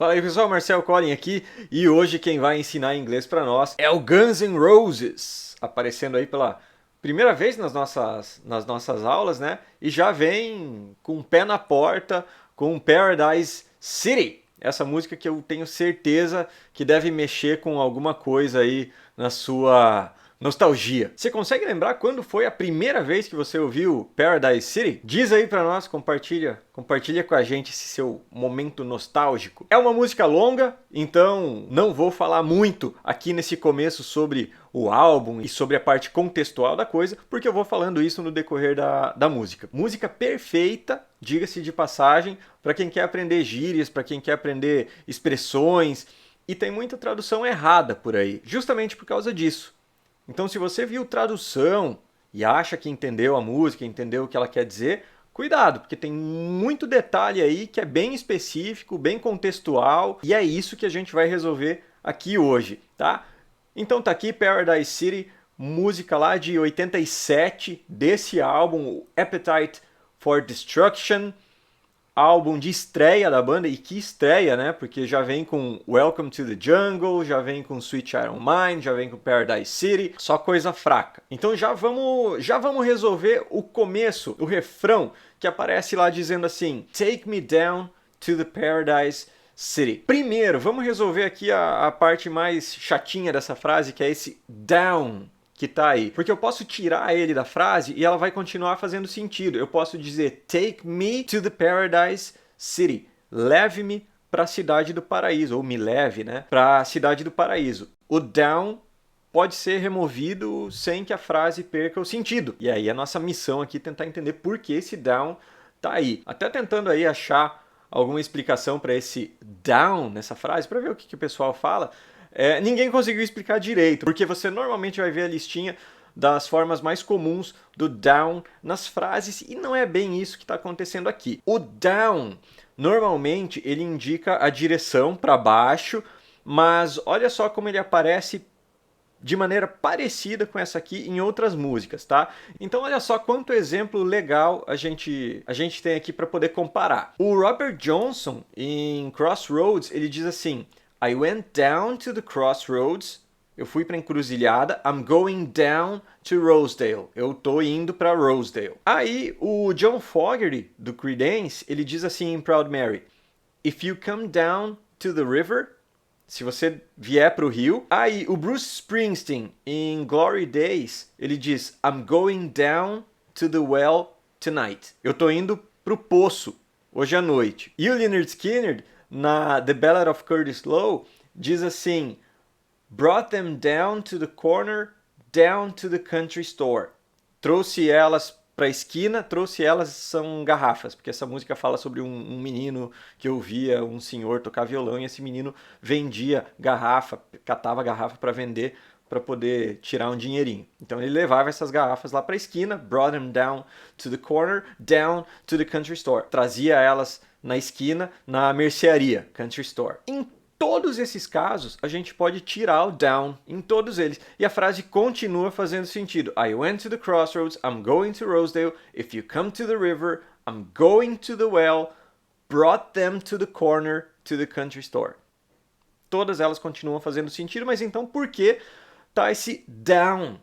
Fala aí pessoal, Marcel Collin aqui e hoje quem vai ensinar inglês para nós é o Guns N' Roses, aparecendo aí pela primeira vez nas nossas aulas, né? E já vem com o pé na porta com Paradise City, essa música que eu tenho certeza que deve mexer com alguma coisa aí na sua nostalgia. Você consegue lembrar quando foi a primeira vez que você ouviu Paradise City? Diz aí pra nós, compartilha com a gente esse seu momento nostálgico. É uma música longa, então não vou falar muito aqui nesse começo sobre o álbum e sobre a parte contextual da coisa, porque eu vou falando isso no decorrer da música. Música perfeita, diga-se de passagem, para quem quer aprender gírias, para quem quer aprender expressões, e tem muita tradução errada por aí, justamente por causa disso. Então, se você viu tradução e acha que entendeu a música, entendeu o que ela quer dizer, cuidado, porque tem muito detalhe aí que é bem específico, bem contextual, e é isso que a gente vai resolver aqui hoje, tá? Então tá aqui Paradise City, música lá de 87 desse álbum, Appetite for Destruction, álbum de estreia da banda, e que estreia, né? Porque já vem com Welcome to the Jungle, já vem com Sweet Child O' Mine, já vem com Paradise City, só coisa fraca. Então já vamos resolver o começo, o refrão, que aparece lá dizendo assim, Take me down to the Paradise City. Primeiro, vamos resolver aqui a parte mais chatinha dessa frase, que é esse down que tá aí. Porque eu posso tirar ele da frase e ela vai continuar fazendo sentido. Eu posso dizer take me to the Paradise City. Leve-me para a cidade do paraíso, ou me leve, né, para a cidade do paraíso. O down pode ser removido sem que a frase perca o sentido. E aí a nossa missão aqui é tentar entender por que esse down tá aí. Até tentando aí achar alguma explicação para esse down nessa frase, para ver o que o pessoal fala. Ninguém conseguiu explicar direito, porque você normalmente vai ver a listinha das formas mais comuns do down nas frases, e não é bem isso que está acontecendo aqui. O down, normalmente, ele indica a direção para baixo, mas olha só como ele aparece de maneira parecida com essa aqui em outras músicas, tá? Então olha só quanto exemplo legal a gente tem aqui para poder comparar. O Robert Johnson, em Crossroads, ele diz assim, I went down to the crossroads, eu fui para a encruzilhada, I'm going down to Rosedale, eu tô indo para Rosedale. Aí o John Fogerty, do Creedence, ele diz assim em Proud Mary, if you come down to the river, se você vier para o rio. Aí o Bruce Springsteen, em Glory Days, ele diz, I'm going down to the well tonight, eu tô indo pro poço hoje à noite. E o Lynyrd Skynyrd, na The Ballad of Curtis Lowe, diz assim, brought them down to the corner, down to the country store. Trouxe elas para a esquina, trouxe elas, são garrafas, porque essa música fala sobre um menino que eu via um senhor tocar violão, e esse menino vendia garrafa, catava garrafa para vender, para poder tirar um dinheirinho. Então ele levava essas garrafas lá para a esquina, brought them down to the corner, down to the country store. Trazia elas na esquina, na mercearia, country store. Em todos esses casos, a gente pode tirar o down em todos eles. E a frase continua fazendo sentido. I went to the crossroads, I'm going to Rosedale. If you come to the river, I'm going to the well. Brought them to the corner, to the country store. Todas elas continuam fazendo sentido, mas então por que tá esse down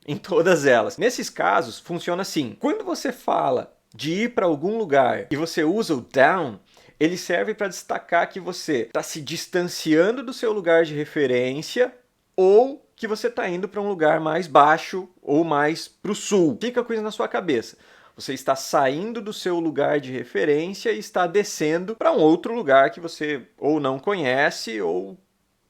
em todas elas? Nesses casos, funciona assim. Quando você fala de ir para algum lugar e você usa o down, ele serve para destacar que você está se distanciando do seu lugar de referência ou que você está indo para um lugar mais baixo ou mais para o sul. Fica a coisa na sua cabeça. Você está saindo do seu lugar de referência e está descendo para um outro lugar que você ou não conhece ou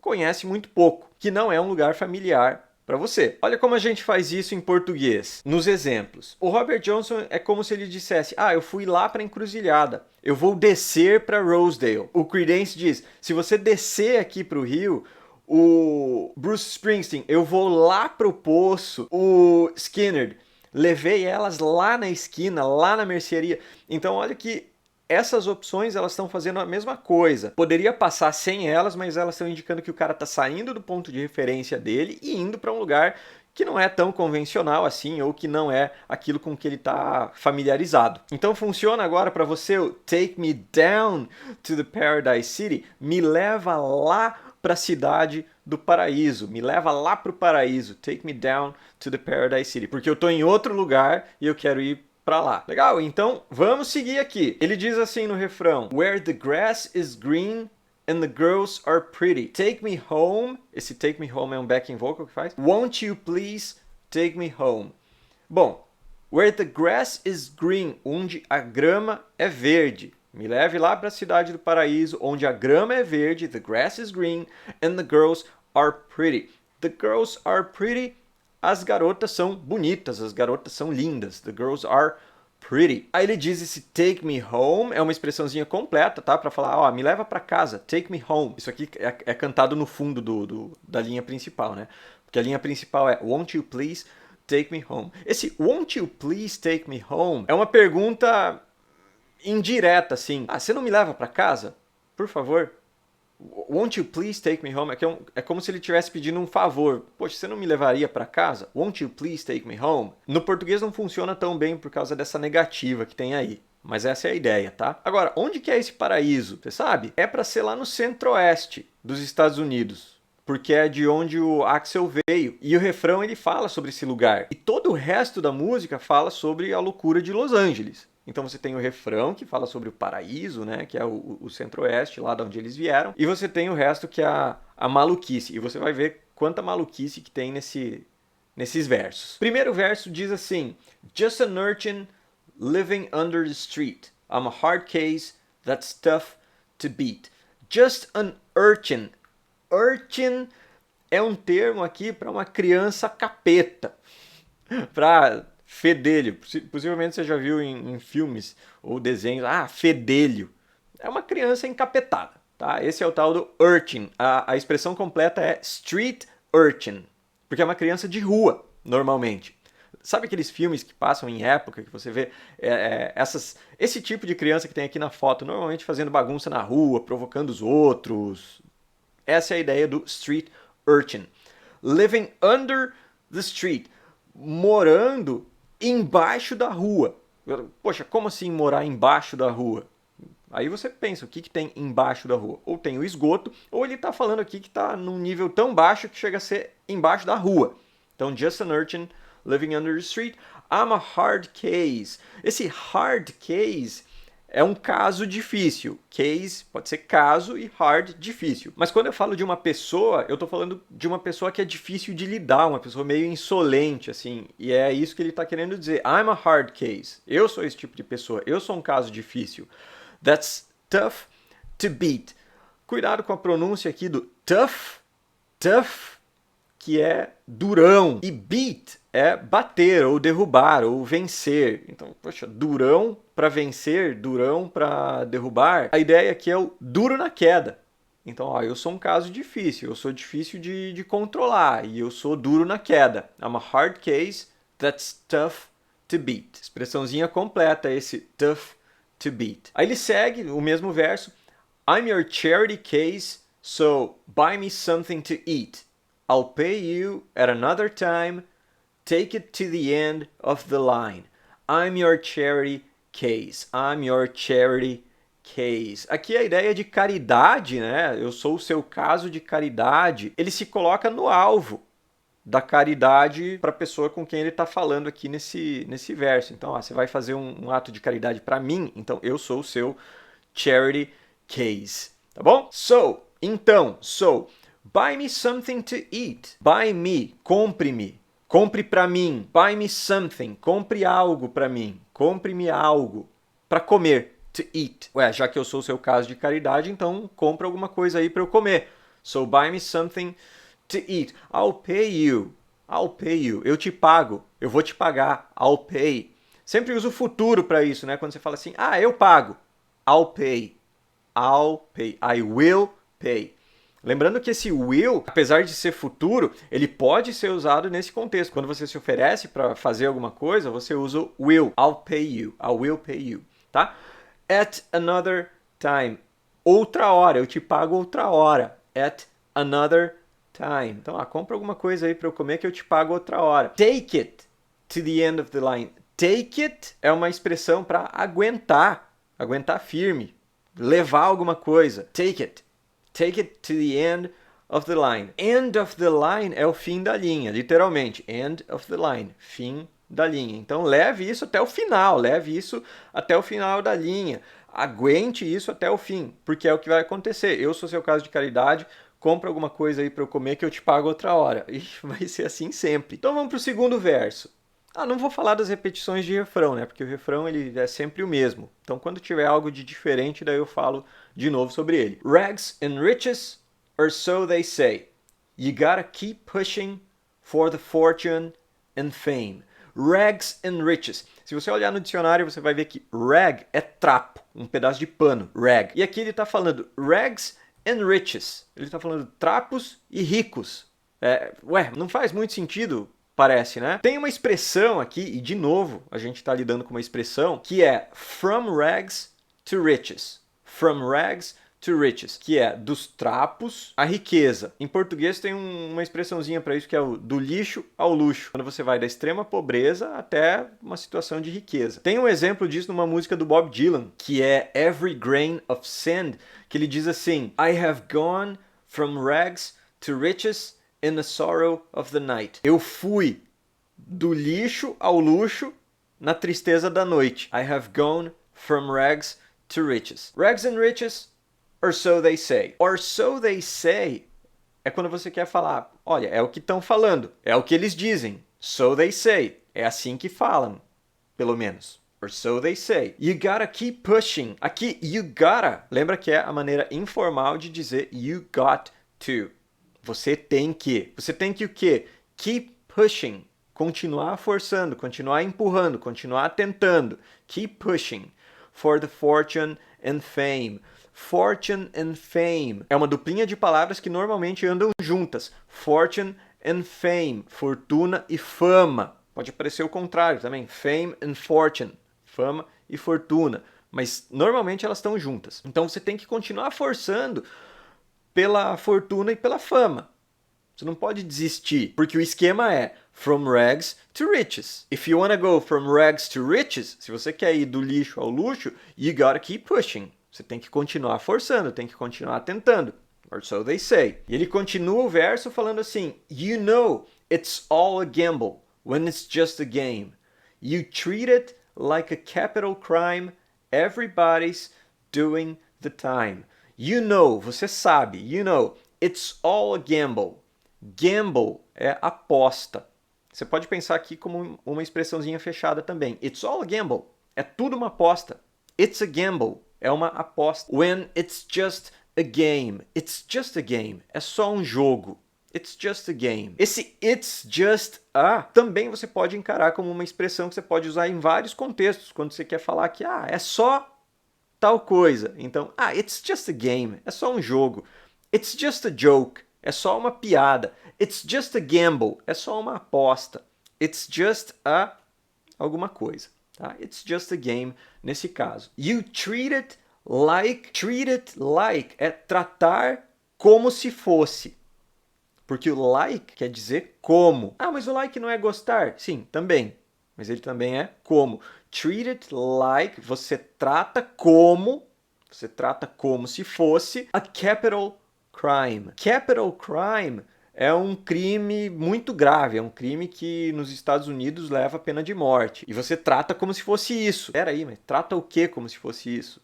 conhece muito pouco, que não é um lugar familiar para você. Olha como a gente faz isso em português, nos exemplos. O Robert Johnson é como se ele dissesse, eu fui lá para a encruzilhada, eu vou descer para Rosedale. O Creedence diz, se você descer aqui para o rio, o Bruce Springsteen, eu vou lá para o poço. O Skynyrd, levei elas lá na esquina, lá na mercearia. Então olha que essas opções, elas estão fazendo a mesma coisa. Poderia passar sem elas, mas elas estão indicando que o cara está saindo do ponto de referência dele e indo para um lugar que não é tão convencional assim, ou que não é aquilo com que ele está familiarizado. Então funciona agora para você o take me down to the Paradise City, me leva lá para a cidade do paraíso, me leva lá para o paraíso, take me down to the Paradise City, porque eu estou em outro lugar e eu quero ir para lá. Legal? Então vamos seguir aqui. Ele diz assim no refrão: Where the grass is green and the girls are pretty. Take me home. Esse take me home é um backing vocal que faz. Won't you please take me home? Bom, where the grass is green, onde a grama é verde. Me leve lá para a cidade do paraíso, onde a grama é verde. The grass is green and the girls are pretty. The girls are pretty. As garotas são bonitas, as garotas são lindas. The girls are pretty. Aí ele diz esse take me home, é uma expressãozinha completa, tá? Para falar, ó, me leva para casa, take me home. Isso aqui é cantado no fundo da linha principal, né? Porque a linha principal é won't you please take me home. Esse won't you please take me home é uma pergunta indireta, assim. Ah, você não me leva para casa? Por favor. Won't you please take me home? É como se ele estivesse pedindo um favor. Poxa, você não me levaria para casa? Won't you please take me home? No português não funciona tão bem por causa dessa negativa que tem aí. Mas essa é a ideia, tá? Agora, onde que é esse paraíso? Você sabe? É para ser lá no centro-oeste dos Estados Unidos. Porque é de onde o Axel veio. E o refrão ele fala sobre esse lugar. E todo o resto da música fala sobre a loucura de Los Angeles. Então você tem o refrão que fala sobre o paraíso, né, que é o centro-oeste, lá de onde eles vieram. E você tem o resto que é a maluquice. E você vai ver quanta maluquice que tem nesses versos. Primeiro verso diz assim: Just an urchin living under the street. I'm a hard case that's tough to beat. Just an urchin. Urchin é um termo aqui para uma criança capeta. Para fedelho. Possivelmente você já viu em filmes ou desenhos. Ah, fedelho. É uma criança encapetada. Tá? Esse é o tal do urchin. A expressão completa é street urchin. Porque é uma criança de rua, normalmente. Sabe aqueles filmes que passam em época que você vê esse tipo de criança que tem aqui na foto, normalmente fazendo bagunça na rua, provocando os outros. Essa é a ideia do street urchin. Living under the street. Morando embaixo da rua. Poxa, como assim morar embaixo da rua? Aí você pensa, o que tem embaixo da rua? Ou tem o esgoto, ou ele está falando aqui que está num nível tão baixo que chega a ser embaixo da rua. Então, just an urchin living under the street. I'm a hard case. Esse hard case é um caso difícil. Case pode ser caso e hard, difícil. Mas quando eu falo de uma pessoa, eu estou falando de uma pessoa que é difícil de lidar, uma pessoa meio insolente, assim. E é isso que ele está querendo dizer. I'm a hard case. Eu sou esse tipo de pessoa. Eu sou um caso difícil. That's tough to beat. Cuidado com a pronúncia aqui do tough, que é durão. E beat é bater, ou derrubar, ou vencer. Então, poxa, durão para vencer, durão para derrubar. A ideia aqui é o duro na queda. Então, ó, eu sou um caso difícil, eu sou difícil de controlar, e eu sou duro na queda. I'm a hard case that's tough to beat. Expressãozinha completa, esse tough to beat. Aí ele segue o mesmo verso. I'm your charity case, so buy me something to eat. I'll pay you at another time. Take it to the end of the line. I'm your charity case. I'm your charity case. Aqui a ideia de caridade, né? Eu sou o seu caso de caridade. Ele se coloca no alvo da caridade para a pessoa com quem ele está falando aqui nesse verso. Então, você vai fazer um ato de caridade para mim, então eu sou o seu charity case. Tá bom? Então, buy me something to eat. Buy me, compre-me. Compre para mim. Buy me something. Compre algo para mim. Compre-me algo para comer. To eat. Ué, já que eu sou o seu caso de caridade, então compra alguma coisa aí para eu comer. So buy me something to eat. I'll pay you. I'll pay you. Eu te pago. Eu vou te pagar. I'll pay. Sempre uso o futuro para isso, né? Quando você fala assim, eu pago. I'll pay. I'll pay. I will pay. Lembrando que esse will, apesar de ser futuro, ele pode ser usado nesse contexto. Quando você se oferece para fazer alguma coisa, você usa o will. I'll pay you. I will pay you. Tá? At another time. Outra hora. Eu te pago outra hora. At another time. Então, compra alguma coisa aí para eu comer que eu te pago outra hora. Take it to the end of the line. Take it é uma expressão para aguentar firme, levar alguma coisa. Take it to the end of the line. End of the line é o fim da linha, literalmente. End of the line, fim da linha. Então leve isso até o final da linha. Aguente isso até o fim, porque é o que vai acontecer. Eu sou seu caso de caridade, compra alguma coisa aí para eu comer que eu te pago outra hora. E vai ser assim sempre. Então vamos para o segundo verso. Não vou falar das repetições de refrão, né? Porque o refrão ele é sempre o mesmo. Então quando tiver algo de diferente, daí eu falo de novo sobre ele. Rags and riches, or so they say. You gotta keep pushing for the fortune and fame. Rags and riches. Se você olhar no dicionário, você vai ver que rag é trapo, um pedaço de pano, rag. E aqui ele está falando rags and riches. Ele está falando trapos e ricos. Não faz muito sentido, parece, né? Tem uma expressão aqui, e de novo, a gente está lidando com uma expressão, que é from rags to riches. From rags to riches, que é dos trapos à riqueza. Em português tem uma expressãozinha para isso que é o do lixo ao luxo, quando você vai da extrema pobreza até uma situação de riqueza. Tem um exemplo disso numa música do Bob Dylan, que é Every Grain of Sand, que ele diz assim: I have gone from rags to riches in the sorrow of the night. Eu fui do lixo ao luxo na tristeza da noite. I have gone from rags to riches. Rags and riches, or so they say. Or so they say é quando você quer falar, olha, é o que estão falando, é o que eles dizem. So they say. É assim que falam, pelo menos. Or so they say. You gotta keep pushing. Aqui, you gotta, lembra que é a maneira informal de dizer you got to. Você tem que. Você tem que o quê? Keep pushing. Continuar forçando, continuar empurrando, continuar tentando. Keep pushing for the fortune and fame. Fortune and fame é uma duplinha de palavras que normalmente andam juntas. Fortune and fame, fortuna e fama. Pode parecer o contrário também, fame and fortune, fama e fortuna. Mas normalmente elas estão juntas. Então você tem que continuar forçando pela fortuna e pela fama. Você não pode desistir, porque o esquema é from rags to riches. If you wanna go from rags to riches, se você quer ir do lixo ao luxo, you gotta keep pushing. Você tem que continuar forçando, tem que continuar tentando. Or so they say. E ele continua o verso falando assim: You know it's all a gamble when it's just a game. You treat it like a capital crime. Everybody's doing the time. You know, você sabe. You know, it's all a gamble. Gamble é aposta. Você pode pensar aqui como uma expressãozinha fechada também. It's all a gamble. É tudo uma aposta. It's a gamble. É uma aposta. When it's just a game. It's just a game. É só um jogo. It's just a game. Esse it's just a também você pode encarar como uma expressão que você pode usar em vários contextos. Quando você quer falar que é só tal coisa. Então, it's just a game. É só um jogo. It's just a joke. É só uma piada. It's just a gamble. É só uma aposta. It's just a alguma coisa. Tá? It's just a game nesse caso. You treat it like. Treat it like é tratar como se fosse. Porque o like quer dizer como. Mas o like não é gostar? Sim, também. Mas ele também é como. Treat it like, você trata como se fosse a capital crime. Capital crime é um crime muito grave, é um crime que nos Estados Unidos leva a pena de morte. E você trata como se fosse isso. Peraí, mas trata o que como se fosse isso?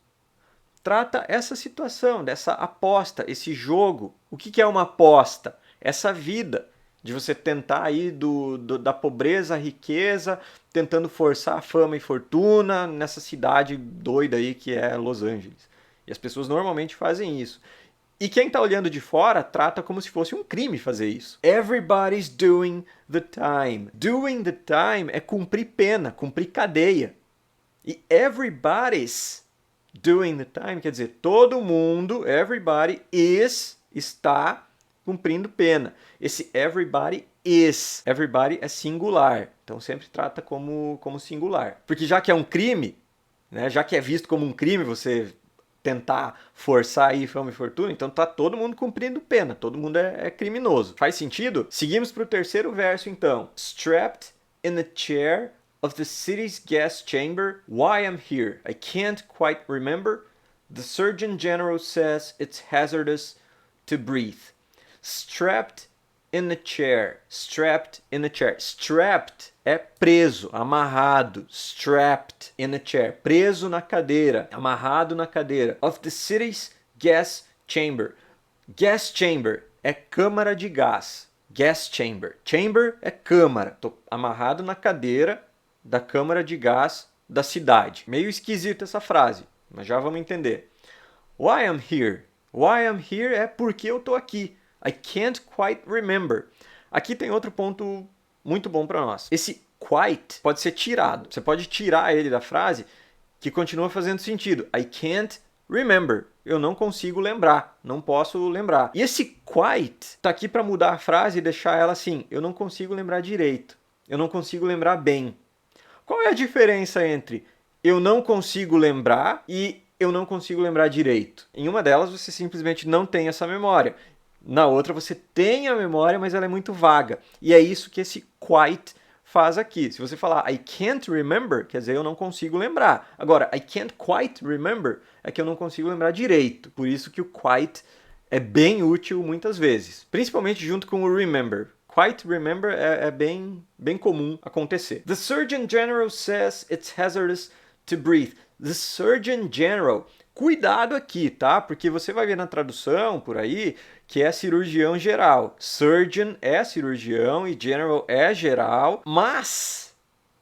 Trata essa situação, dessa aposta, esse jogo. O que é uma aposta? Essa vida de você tentar ir da pobreza à riqueza, tentando forçar a fama e fortuna nessa cidade doida aí que é Los Angeles. E as pessoas normalmente fazem isso. E quem está olhando de fora trata como se fosse um crime fazer isso. Everybody's doing the time. Doing the time é cumprir pena, cumprir cadeia. E everybody's doing the time quer dizer todo mundo, everybody está cumprindo pena. Esse everybody é singular. Então sempre trata como singular. Porque já que é um crime, né, já que é visto como um crime você tentar forçar aí fama e fortuna, então tá todo mundo cumprindo pena, todo mundo é criminoso. Faz sentido? Seguimos para o terceiro verso então. Strapped in the chair of the city's gas chamber, why I'm here, I can't quite remember. The Surgeon General says it's hazardous to breathe. Strapped in the chair. Strapped in the chair. Strapped é preso, amarrado. Strapped in the chair. Preso na cadeira, amarrado na cadeira. Of the city's gas chamber. Gas chamber é câmara de gás. Gas chamber. Chamber é câmara. Tô amarrado na cadeira da câmara de gás da cidade. Meio esquisita essa frase, mas já vamos entender. Why I'm here? Why I'm here é porque eu tô aqui. I can't quite remember. Aqui tem outro ponto muito bom para nós. Esse quite pode ser tirado. Você pode tirar ele da frase que continua fazendo sentido. I can't remember. Eu não consigo lembrar. Não posso lembrar. E esse quite tá aqui para mudar a frase e deixar ela assim. Eu não consigo lembrar direito. Eu não consigo lembrar bem. Qual é a diferença entre eu não consigo lembrar e eu não consigo lembrar direito? Em uma delas você simplesmente não tem essa memória. Na outra você tem a memória, mas ela é muito vaga. E é isso que esse quite faz aqui. Se você falar I can't remember, quer dizer eu não consigo lembrar. Agora, I can't quite remember é que eu não consigo lembrar direito. Por isso que o quite é bem útil muitas vezes. Principalmente junto com o remember. Quite remember é bem comum acontecer. The Surgeon General says it's hazardous to breathe. The Surgeon General. Cuidado aqui, tá? Porque você vai ver na tradução por aí que é cirurgião geral. Surgeon é cirurgião e general é geral, mas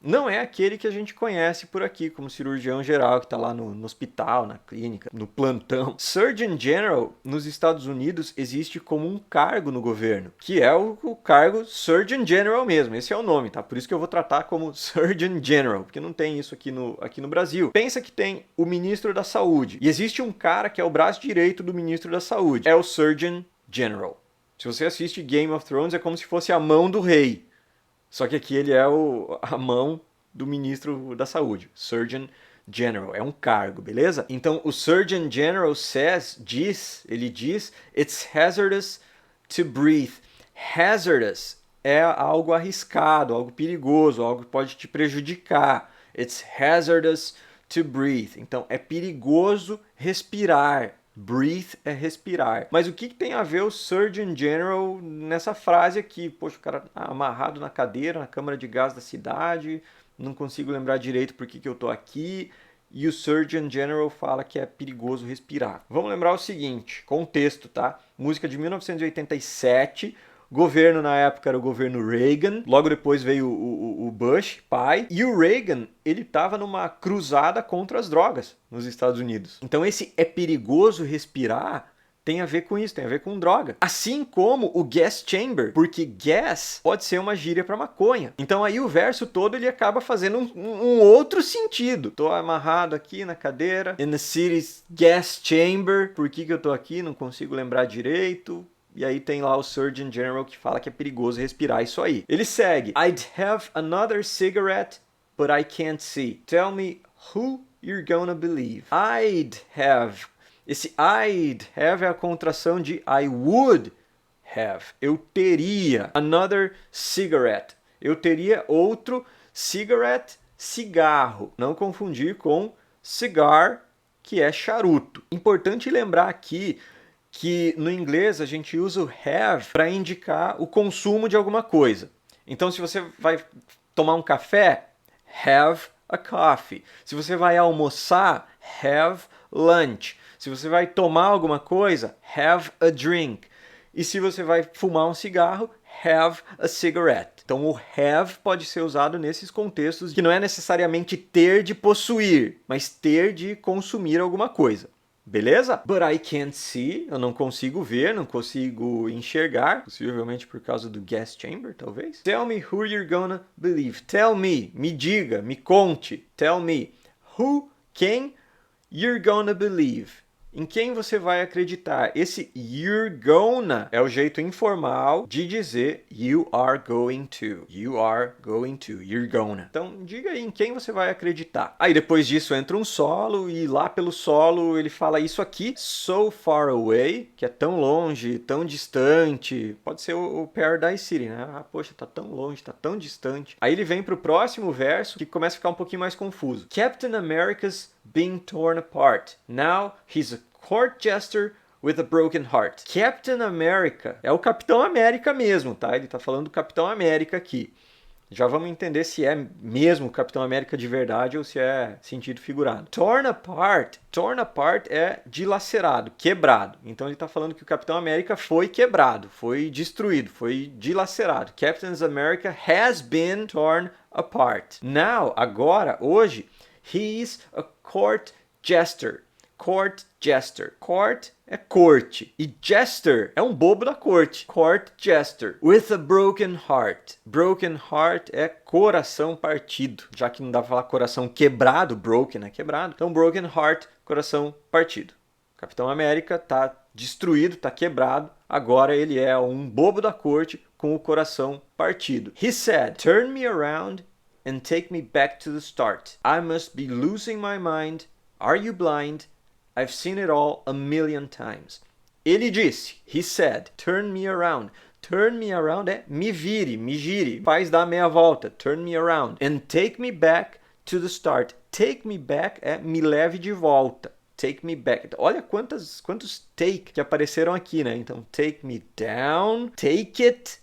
não é aquele que a gente conhece por aqui como cirurgião geral, que está lá no hospital, na clínica, no plantão. Surgeon General, nos Estados Unidos, existe como um cargo no governo, que é o cargo Surgeon General mesmo. Esse é o nome, tá? Por isso que eu vou tratar como Surgeon General, porque não tem isso aqui no Brasil. Pensa que tem o ministro da Saúde, e existe um cara que é o braço direito do ministro da Saúde. É o Surgeon General. Se você assiste Game of Thrones, é como se fosse a mão do rei. Só que aqui ele é a mão do ministro da Saúde, Surgeon General, é um cargo, beleza? Então o Surgeon General ele diz, it's hazardous to breathe. Hazardous é algo arriscado, algo perigoso, algo que pode te prejudicar. It's hazardous to breathe. Então é perigoso respirar. Breathe é respirar. Mas o que tem a ver o Surgeon General nessa frase aqui? Poxa, o cara tá amarrado na cadeira, na câmara de gás da cidade, não consigo lembrar direito por que eu tô aqui, e o Surgeon General fala que é perigoso respirar. Vamos lembrar o seguinte, contexto, tá? Música de 1987, governo na época era o governo Reagan, logo depois veio o Bush, pai, e o Reagan, ele estava numa cruzada contra as drogas nos Estados Unidos. Então esse é perigoso respirar tem a ver com isso, tem a ver com droga. Assim como o gas chamber, porque gas pode ser uma gíria para maconha. Então aí o verso todo ele acaba fazendo um outro sentido. Tô amarrado aqui na cadeira, in the city's gas chamber, por que eu tô aqui? Não consigo lembrar direito. E aí tem lá o Surgeon General que fala que é perigoso respirar isso aí. Ele segue. I'd have another cigarette, but I can't see. Tell me who you're gonna believe. I'd have. Esse I'd have é a contração de I would have. Eu teria another cigarette. Eu teria outro cigarette, cigarro. Não confundir com cigar, que é charuto. Importante lembrar aqui que no inglês a gente usa o have para indicar o consumo de alguma coisa. Então, se você vai tomar um café, have a coffee. Se você vai almoçar, have lunch. Se você vai tomar alguma coisa, have a drink. E se você vai fumar um cigarro, have a cigarette. Então o have pode ser usado nesses contextos que não é necessariamente ter de possuir, mas ter de consumir alguma coisa. Beleza? But I can't see. Eu não consigo ver, não consigo enxergar. Possivelmente por causa do gas chamber, talvez. Tell me who you're gonna believe. Tell me diga, me conte. Tell me who, quem you're gonna believe. Em quem você vai acreditar? Esse you're gonna é o jeito informal de dizer you are going to. You are going to. You're gonna. Então, diga aí em quem você vai acreditar. Aí depois disso entra um solo e lá pelo solo ele fala isso aqui. So far away, que é tão longe, tão distante. Pode ser o Paradise City, né? Ah, poxa, tá tão longe, tá tão distante. Aí ele vem pro próximo verso que começa a ficar um pouquinho mais confuso. Captain America's being torn apart. Now he's a court jester with a broken heart. Captain America é o Capitão América mesmo, tá? Ele tá falando do Capitão América aqui. Já vamos entender se é mesmo o Capitão América de verdade ou se é sentido figurado. Torn apart é dilacerado, quebrado. Então ele está falando que o Capitão América foi quebrado, foi destruído, foi dilacerado. Captain America has been torn apart. Now, agora, hoje, he is a court jester. Court jester. Court é corte. E jester é um bobo da corte. Court jester. With a broken heart. Broken heart é coração partido. Já que não dá pra falar coração quebrado, broken é quebrado. Então broken heart, coração partido. Capitão América tá destruído, tá quebrado. Agora ele é um bobo da corte com o coração partido. He said, turn me around and take me back to the start. I must be losing my mind. Are you blind? I've seen it all a million times. Ele disse, he said, turn me around. Turn me around é me vire, me gire, faz dar meia volta. Turn me around. And take me back to the start. Take me back é me leve de volta. Take me back. Olha quantos take que apareceram aqui, né? Então, take me down, take it.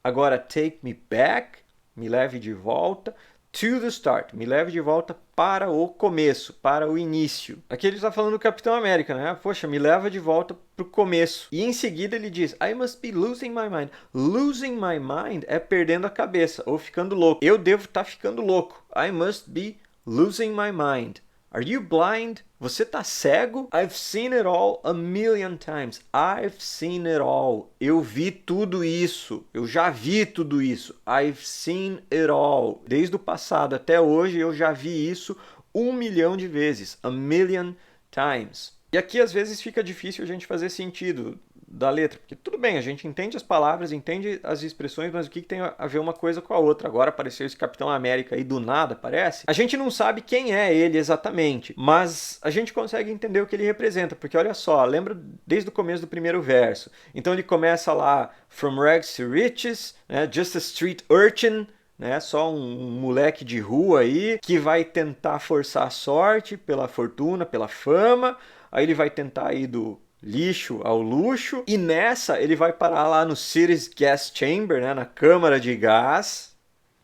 Agora, take me back, me leve de volta. To the start, me leve de volta para o começo, para o início. Aqui ele está falando do Capitão América, né? Poxa, me leva de volta para o começo. E em seguida ele diz, I must be losing my mind. Losing my mind é perdendo a cabeça ou ficando louco. Eu devo estar ficando louco. I must be losing my mind. Are you blind? Você tá cego? I've seen it all a million times. I've seen it all. Eu vi tudo isso. Eu já vi tudo isso. I've seen it all. Desde o passado até hoje eu já vi isso 1 milhão de vezes. A million times. E aqui às vezes fica difícil a gente fazer sentido da letra, porque tudo bem, a gente entende as palavras, entende as expressões, mas o que tem a ver uma coisa com a outra? Agora apareceu esse Capitão América aí do nada, parece. A gente não sabe quem é ele exatamente, mas a gente consegue entender o que ele representa, porque olha só, lembra desde o começo do primeiro verso. Então ele começa lá, from rags to riches, né, just a street urchin, né, só um moleque de rua aí, que vai tentar forçar a sorte pela fortuna, pela fama, aí ele vai tentar ir do lixo ao luxo, e nessa ele vai parar lá no City's Gas Chamber, né, na câmara de gás,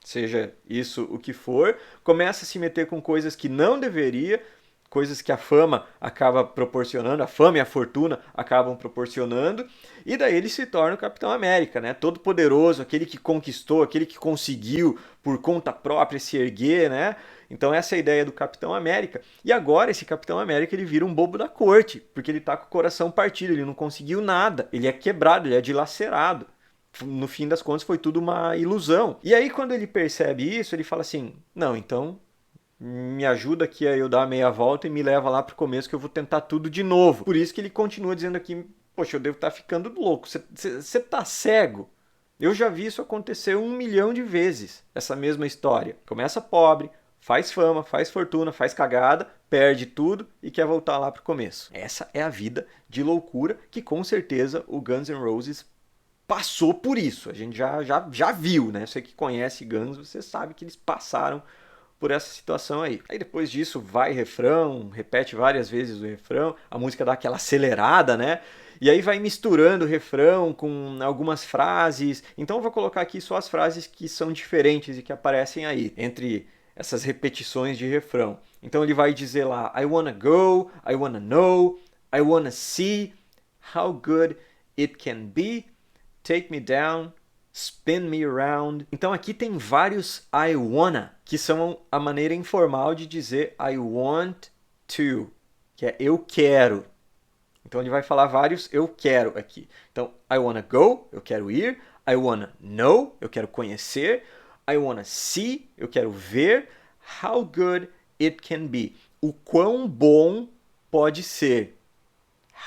seja isso o que for, começa a se meter com coisas que não deveria, coisas que a fama acaba proporcionando, a fama e a fortuna acabam proporcionando, e daí ele se torna o Capitão América, né? Todo poderoso, aquele que conquistou, aquele que conseguiu por conta própria se erguer, né? Então essa é a ideia do Capitão América. E agora esse Capitão América ele vira um bobo da corte, porque ele tá com o coração partido, ele não conseguiu nada, ele é quebrado, ele é dilacerado. No fim das contas foi tudo uma ilusão. E aí quando ele percebe isso, ele fala assim, não, então me ajuda aqui a eu dar a meia volta e me leva lá pro começo que eu vou tentar tudo de novo. Por isso que ele continua dizendo aqui, poxa, eu devo estar ficando louco, você tá cego? Eu já vi isso acontecer 1 milhão de vezes, essa mesma história. Começa pobre, faz fama, faz fortuna, faz cagada, perde tudo e quer voltar lá pro começo. Essa é a vida de loucura que com certeza o Guns N' Roses passou por isso. A gente já viu, né? Você que conhece Guns, você sabe que eles passaram por essa situação aí. Aí depois disso vai refrão, repete várias vezes o refrão, a música dá aquela acelerada, né? E aí vai misturando o refrão com algumas frases. Então eu vou colocar aqui só as frases que são diferentes e que aparecem aí, entre essas repetições de refrão. Então ele vai dizer lá, I wanna go, I wanna know, I wanna see how good it can be, take me down, spin me around. Então aqui tem vários I wanna, que são a maneira informal de dizer I want to, que é eu quero. Então ele vai falar vários eu quero aqui. Então, I wanna go, eu quero ir. I wanna know, eu quero conhecer. I wanna see, eu quero ver. How good it can be, o quão bom pode ser.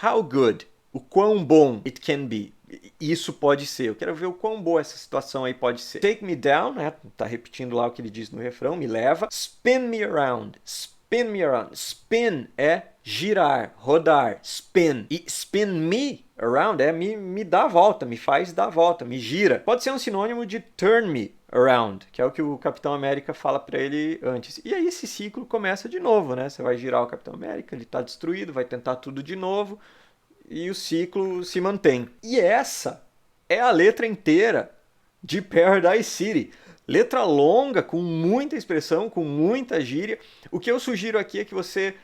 how good, o quão bom it can be. Isso pode ser. Eu quero ver o quão boa essa situação aí pode ser. Take me down, né? Tá repetindo lá o que ele diz no refrão, me leva. Spin me around. Spin me around. Spin é girar, rodar. Spin. E spin me around é me dá a volta, me faz dar a volta, me gira. Pode ser um sinônimo de turn me around, que é o que o Capitão América fala para ele antes. E aí esse ciclo começa de novo, né? Você vai girar o Capitão América, ele tá destruído, vai tentar tudo de novo. E o ciclo se mantém. E essa é a letra inteira de Paradise City. Letra longa, com muita expressão, com muita gíria. O que eu sugiro aqui é que você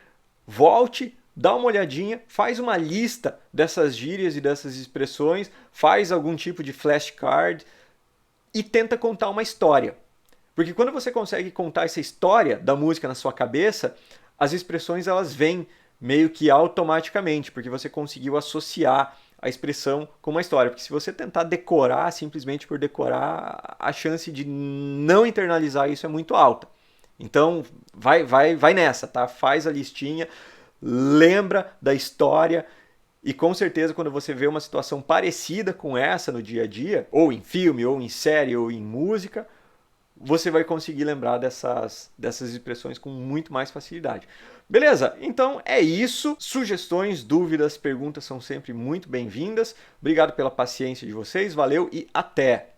volte, dá uma olhadinha, faz uma lista dessas gírias e dessas expressões, faz algum tipo de flashcard e tenta contar uma história. Porque quando você consegue contar essa história da música na sua cabeça, as expressões elas vêm meio que automaticamente, porque você conseguiu associar a expressão com uma história. Porque se você tentar decorar simplesmente por decorar, a chance de não internalizar isso é muito alta. Então, vai nessa, tá? Faz a listinha, lembra da história e com certeza quando você vê uma situação parecida com essa no dia a dia, ou em filme, ou em série, ou em música, você vai conseguir lembrar dessas expressões com muito mais facilidade. Beleza? Então é isso. Sugestões, dúvidas, perguntas são sempre muito bem-vindas. Obrigado pela paciência de vocês, valeu e até!